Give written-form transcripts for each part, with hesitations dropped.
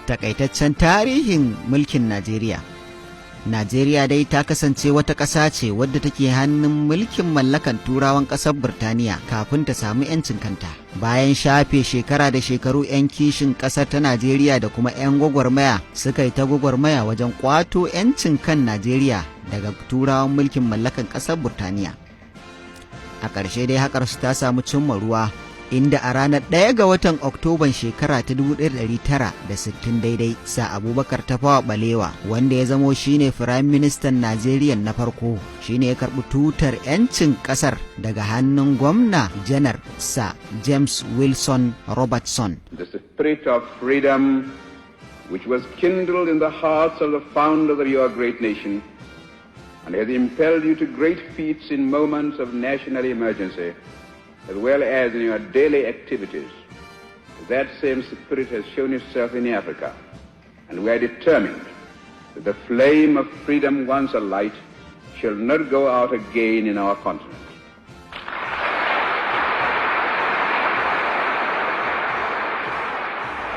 Takaitaccen tarihin mulkin Najeriya. Najeriya dai ta kasance wata ƙasa ce wadda take hannun mulkin mallakan turawan ƙasar Birtaniya kafin ta samu 'yancin kanta. Bayan shafe shekara da shekaru 'yan kishin ƙasar ta Najeriya da kuma 'yan gwagwarmaya suka yi ta gwagwarmaya wajen ƙwato 'yancin kan Najeriya daga turawan mulkin mallakan ƙasar Birtaniya. A ƙarshe dai haƙarsu ta samu cimma ruwa, inda a ranar 1 ga watan Oktoban shekara ta 1960 daidai sa Abubakar Tafawa Balewa, wanda ya zamo shine Firayim Ministan Najeriya na farko, shine ya karɓi tutar 'yancin ƙasar daga hannun gwamna janar sa James Wilson Robertson. The spirit of freedom which was kindled in the hearts of the founders of your great nation and has impelled you to great feats in moments of national emergency, as well as in your daily activities. That same spirit has shown itself in Africa, and we are determined that the flame of freedom once alight shall not go out again in our continent.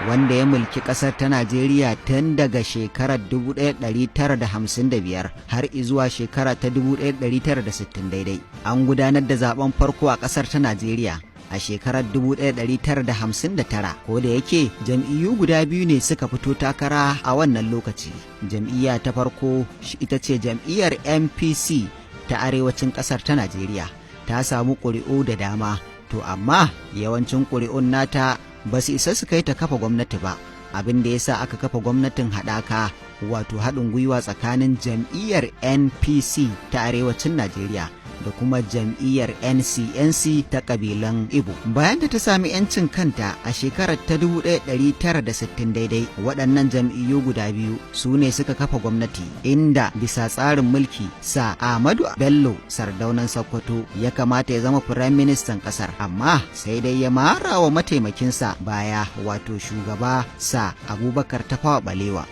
Wanda ya mulki ƙasar ta Najeriya tun daga shekarar 1955 har izuwa shekara ta 1960 daidai. An gudanar da zaben farko a ƙasar ta Najeriya a shekarar 1959, ko da yake jam'iyyu guda biyu ne suka fito takara a wannan lokaci. Jam'iyya ta farko ita ce jam'iyyar MPC ta arewacin ƙasar ta Najeriya. Ta samu ƙuri'u da dama, to amma yawancin ƙuri'un nata ba su isa su kai ta kafa gwamnati ba, abin da ya sa aka kafa gwamnatin haɗaka, wato haɗin gwiwa tsakanin jam'iyyar NPC ta arewacin Najeriya da kuma jam'iyyar NCNC ta ƙabilan Igbo. Bayan da ta sami 'yancin kanta a shekarar ta 1960 daidai, waɗannan jam'iyyu guda biyu su ne suka kafa gwamnati, inda bisa tsarin mulki sa Ahmadu Bello Sardaunan Sokoto ya kamata ya zama Firayim Ministan ƙasar, amma sai dai ya mara wa mataimakinsa baya, wato shugaba sa Abubakar Tafawa Balewa.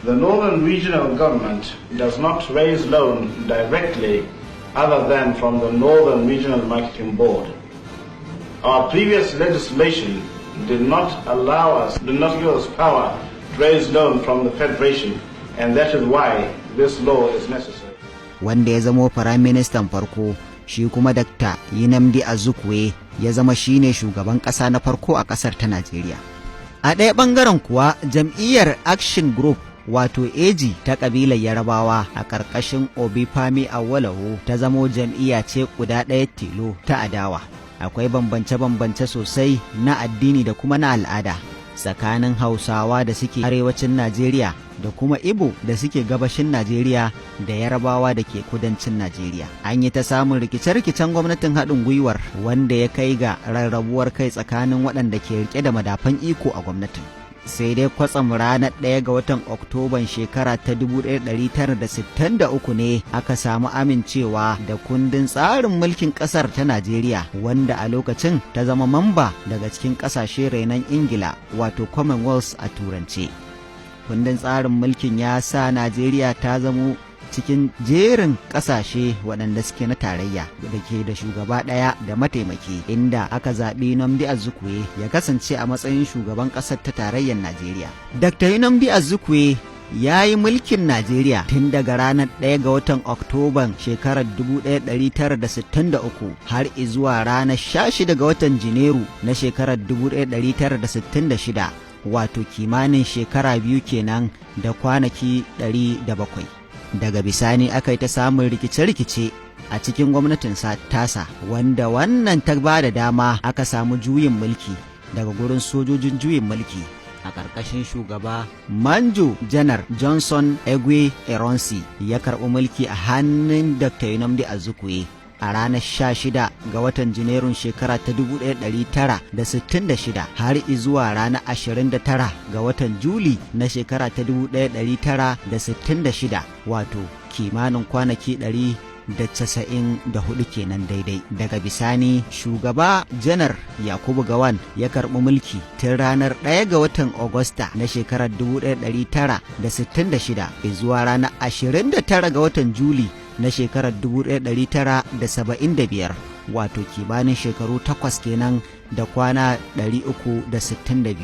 The Northern Regional Government does not raise loan directly other than from the Northern Regional Marketing Board. Our previous legislation did not give us power to raise loan from the Federation, and that is why this law is necessary. Wanda ya zamo Firayim Ministan farko, shi kuma Dr. Nnamdi Azikiwe ya zama shine shugaban ƙasa na farko a ƙasar ta Najeriya. A ɗaya ɓangaren kuwa jam'iyyar Action Group, wato AG ta ƙabilar Yarabawa a ƙarƙashin Obafemi Awolowo, ta zamo jam'iyya ce guda ɗaya tilo ta adawa. Akwai bambance-bambance sosai na addini da kuma na al'ada tsakanin Hausawa da suke arewacin Najeriya da kuma Igbo da suke gabashin Najeriya da Yarabawa da ke kudancin Najeriya. An yi ta samun rikice-rikicen gwamnatin haɗin gwiwar, wanda ya kai ga rarrabuwar kai tsakanin waɗanda ke rike da madafan iko a gwamnatin. Sai dai kwatsam ranar 1 ga watan Oktoban shekara ta 1963 ne aka samu amincewa da kundin tsarin mulkin ƙasar ta Najeriya, wanda a lokacin ta zama mamba daga cikin ƙasashe renon Ingila, wato Commonwealth a turance. Kundin tsarin mulkin ya sa Najeriya ta zamo cikin jerin ƙasashe waɗanda suke na tarayya da ke da shugaba ɗaya da mataimaki, inda aka zaɓi Nnamdi Azikiwe ya kasance a matsayin shugaban ƙasar ta tarayyar Najeriya. Dr. Nnamdi Azikiwe ya yi mulkin Najeriya tun daga ranar 1 ga watan Oktoban shekarar 1963 har izuwa ranar 16 ga watan Janairu na shekarar 1966, wato kimanin shekara biyu kenan da kwanaki 107. Daga bisani aka yi ta samun rikice-rikice a cikin gwamnatin tasa, wanda wannan ta ba da dama aka samu juyin mulki daga gurin sojojin juyin mulki a ƙarƙashin shugaba Manjo Janar Johnson Egwe Eronsi, ya karɓi mulki a hannun Dr. Nnamdi Azikiwe a ranar 16 ga watan Janairun shekara ta 1966 har izuwa ranar 29 ga watan Juli na shekara ta 1966, wato kimanin kwanaki 194 kenan daidai. Daga bisani shugaba Janar Yakubu Gawan ya karɓi mulki tun ranar 1 ga watan Agusta na shekarar 1966 zuwa ranar 29 ga watan Juli na shekarar 1975, wato kimanin shekaru 8 kenan da kwana 362.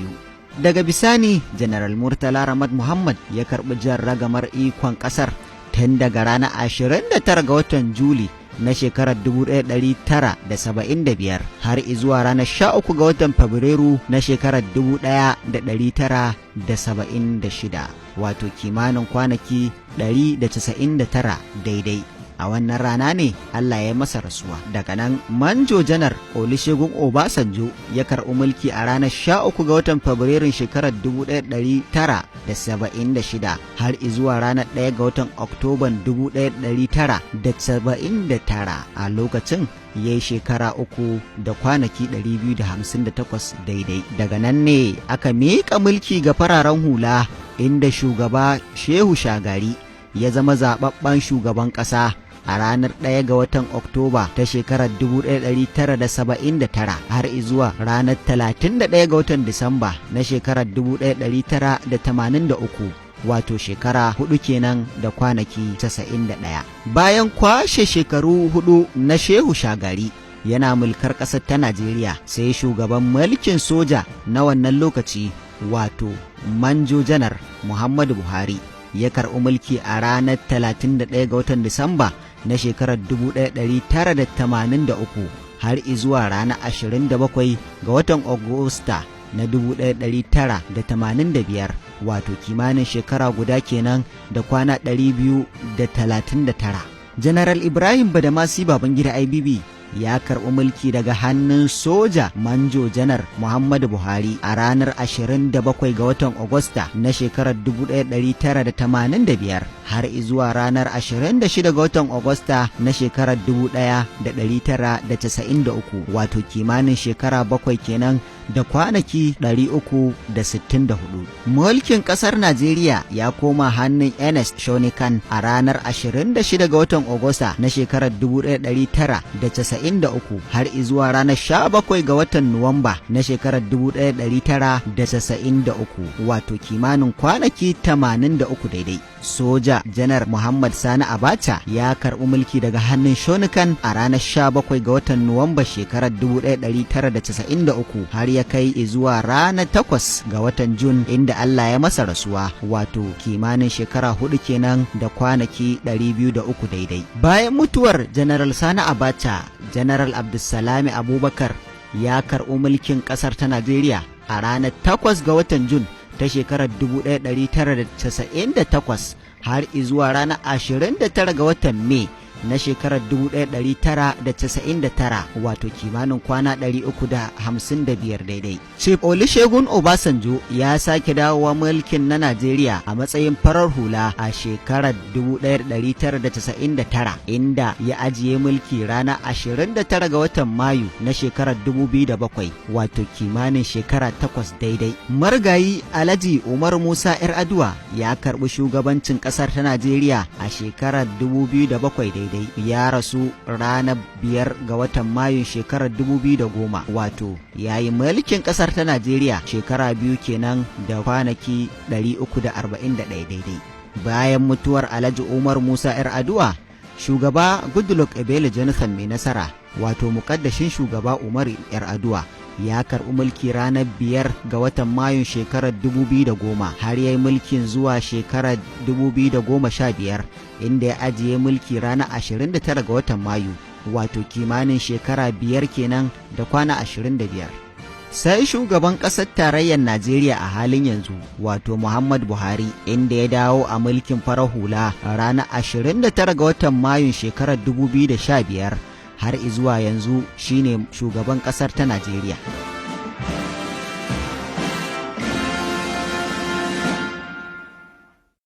Daga bisani General Murtala Ramad Muhammad ya karɓi jan ragamar ikon ƙasar tun daga ranar 29 ga watan Juli na shekarar 1975 har izuwa ranar 13 ga watan Fabrairu na shekarar 1976, wato kimanin kwanaki 199 daidai. A wannan rana ne Allah ya masa rasuwa. Daga nan Manjo Janar Olusegun Obasanjo ya karɓi mulki a ranar 13 ga watan Fabrairun shekarar 1976 har izuwa ranar 1 ga watan Oktoban 1979. A lokacin ya yi shekara 3 da kwanaki 258 daidai. Daga nan ne aka miƙa mulki ga fararen hula, inda shugaba Shehu Shagari ya zama zaɓaɓɓen shugaban ƙasa a ranar 1 ga watan Oktoba ta shekarar 1979 har izuwa ranar 31 ga watan Disamba na shekarar 1983, wato shekara 4 kenan da kwanaki 91. Bayan kwashe shekaru 4 na Shehu Shagari yana mulkar ƙasar ta Najeriya, sai shugaban mulkin soja na wannan lokaci, wato Manjo Janar Muhammadu Buhari, ya karɓi mulki a ranar 31 ga watan Disamba na shekarar 1983 har izuwa ranar 27 ga watan Agusta na 1985, wato kimanin shekara guda kenan da kwana 239. General Ibrahim Badamasi Babangida IBB ya karɓi mulki daga hannun soja Manjo Janar Muhammadu Buhari a ranar 27 ga watan Agusta na shekarar 1985 har izuwa ranar 26 ga watan Agusta na shekarar 1993, wato kimanin shekara 7 kenan da kwanaki 364. Mulkin ƙasar Najeriya ya koma hannun Ernest Shonikan a ranar 26 ga watan Agusta na shekarar 1993 har izuwa ranar 17 ga watan Nuwamba na shekarar 1993, wato kimanin kwanaki 83 daidai. Soja Janar Muhammad Sani Abacha ya karɓi mulki daga hannun Shonikan a ranar 17 ga watan Nuwamba shekarar 1993 har ya kai zuwa ranar 8 ga watan Jun, inda Allah ya masa rasuwa, wato kimanin shekara 4 kenan da kwanaki 203 daidai. Bayan mutuwar General Sani Abacha, General Abdulsalami Abubakar ya karɓi mulkin ƙasar ta Najeriya a ranar 8 ga watan Jun ta shekarar 1998 har izuwa ranar 29 ga watan Mai na shekarar 1999, wato kimanin kwana 355 daidai. Chief Olusegun Obasanjo ya sake dawowa mulkin na Najeriya a matsayin farar hula a shekarar 1999, inda ya ajiye mulki ranar 29 ga watan Mayu na shekarar 2007, wato kimanin shekara 8 daidai. Marigayi Alhaji Umar Musa Yar'adua ya karɓi shugabancin ƙasar ta Najeriya a shekarar 2007 daidai. Ya rasu ranar 5 ga watan Mayun shekarar 2010, wato ya yi mulkin ƙasar ta Najeriya shekara 2 kenan da kwanaki 341 daidai. Bayan mutuwar Alhaji Umar Musa Yar'adua, shugaba Goodluck Ebele Jonathan mai nasara, wato muƙaddashin shugaba Umar Yar'adua, ya karɓi mulki ranar 5 ga watan Mayun shekarar 2010 har ya yi mulkin zuwa shekarar 2015, inda ya ajiye mulki ranar 29 ga watan Mayu, wato kimanin shekara 5 kenan da kwana 25. Sai shugaban ƙasar tarayyar Najeriya a halin yanzu, wato Muhammad Buhari, inda ya dawo a mulkin farar hula a ranar 29 ga watan Mayun shekarar 2015 har izuwa yanzu shine shugaban ƙasar ta Najeriya.